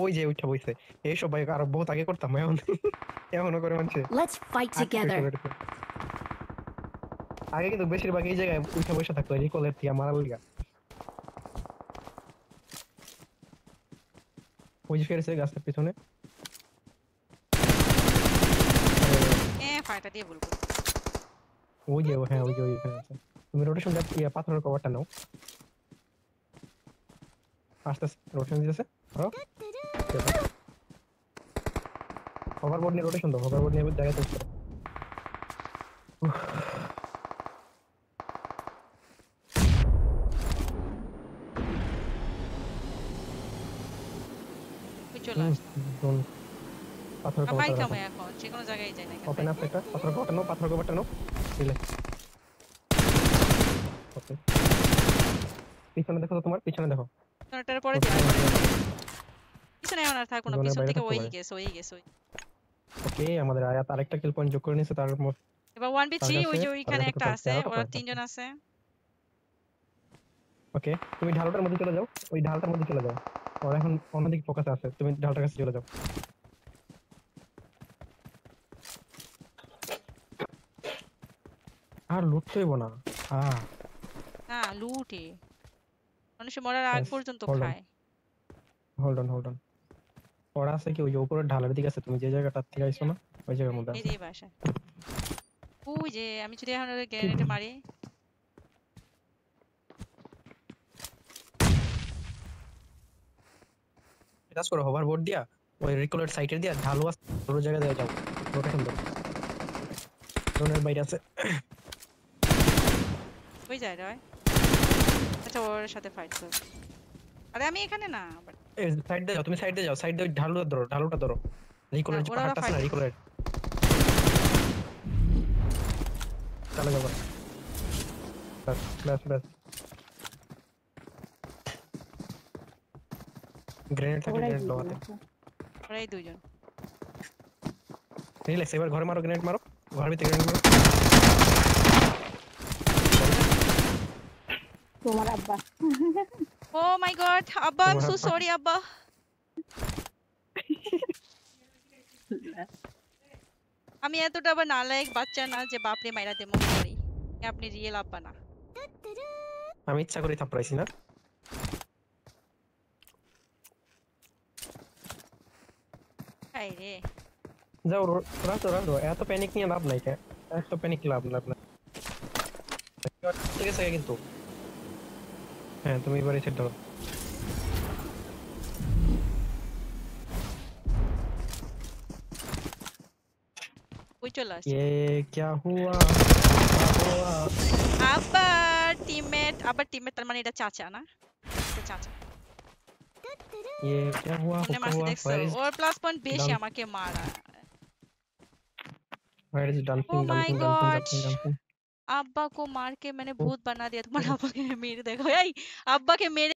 ওই যে উঠা বইছে। এইসব ভাই আরো বহুত আগে করতাম এখন এখনো করে মানছে। Let's fight আটকে together. বেড়েছে। আগে কিন্তু বেশিরভাগ এই জায়গায় উঠা বসে থাকতো রিকলের থেকে মারা লিগা। ওই যে ফেরেছে গাছের পিছনে। ফাইটা দিয়ে বলবো। ওই যে হ্যাঁ ওই যে ওইখানে আছে। তুমি রোটেশন পাথরের কভারটা নাও। আস্তে আস্তে রোটেশন দিতেছে। হোভারবোর্ড নিয়ে রোটেশন দাও, হোভারবোর্ড নিয়ে জায়গায় চেঞ্জ করো। ওই চলে আসলাম। পাথরের মাইর কভারটা খামো রাখো। এখন যে কোনো জায়গায় যাই না কেন ওপেন আছে একটা পাথরের কভারটা নাও, পাথরের কভারটা নাও। দিলে ওকে। পিছনে দেখো তো, তোমার পিছনে দেখো। তোরটার পরে দিই পিছনে এখন আর থাকবো না, জোনের পিছন বাইরে থেকে থাকতে ওই পারে। গেছে ওই গেছে ওই। ওকে, আমাদের আয়াত আরেকটা কিল পয়েন্ট যোগ করে নিয়েছে তার এবার তার 1v3 কাছে। ওই যে তার ওইখানে কাছে একটা টোটাল আছে, 13টা ওরা পয়েন্ট আছে। তিনজন আছে। ওকে, তুমি ঢালটার মধ্যে চলে যাও, ওই ঢালটার মধ্যে চলে যাও। ওরা এখন অন্যদিকে ফোকাসে আছে, তুমি ঢালটার কাছে চলে যাও। আর লুটতে হইব না। হ্যাঁ, না লুটে মানুষ মরার আগ পর্যন্ত হোল্ড অন খায়। Hold on hold on. ওরা আছে কি ওই যে উপরের ঢালের দিকে আছে, তুমি যে জায়গাটার থেকে আইছো না ওই জায়গার মধ্যে এই আছে। যে বাসা ওই যে আমি যদি এখন ওদের কি গ্রেনেডে মারি। কাজ করো, হোভারবোর্ড দিয়া ওই রিকলের সাইডে দিয়া ঢালু আছে পুরো জায়গা দিয়ে যাও। রোটেশন দাও। জোনের বাইরে আছে। ওই যায় রে। আচ্ছা ওর সাথে ফাইট কর। আরে আমি এখানে না বাট এই সাইড দিয়ে যাও, তুমি সাইড দিয়ে যাও, সাইড দিয়ে ঢালুটা ধরো, ঢালুটা ধরো। রিকলের যে ওরা পাহাড়টা আছে ফাইট না করতেছে। রিকলের, চলে যাবো। ব্যাস ব্যাস ব্যাস। গ্রেনেড থাকলে ওরাই গ্রেনেড দাও দুইজন হাতে। আছে। ওরাই দুইজন। রিল্যাক্স, এবার ঘরে মারো, গ্রেনেড মারো, ঘরের ভিতরে গ্রেনেড মারো। তোমার আব্বা। ও মাই গড আব্বা, আই এম তোমার সো আব্বা। সরি আব্বা। আমি এতটা আবার নালায়েক বাচ্চা না যে বাপরে মাইরা দেবো করি। আপনি রিয়েল আব্বা না। আমি ইচ্ছা করে থাপড়াইছি না। হাই রে। যাও রাখো রাখো, এত প্যানিক নিয়ে লাভ নাই। এত প্যানিক লাভ নাই। ঠিক আছে কিন্তু হ্যাঁ, তুমি এবার এসে ধরো। ওই চলে আসছে। ये क्या हुआ আবার টিমমেট তার মানে এটা চাচা না? এটা চাচা। ये क्या हुआ কেমনে हुआ মারছি हुआ দেখছো? ওর প্লাস পয়েন্ট বেশি डांस আমাকে মারা। where is ও dancing my dancing dancing God dancing dancing अब्बा को मार के मैंने ओ भूत बना दिया। तुम्हारे अब्बा के मेरे देखो, এই আব্বাকে মেরে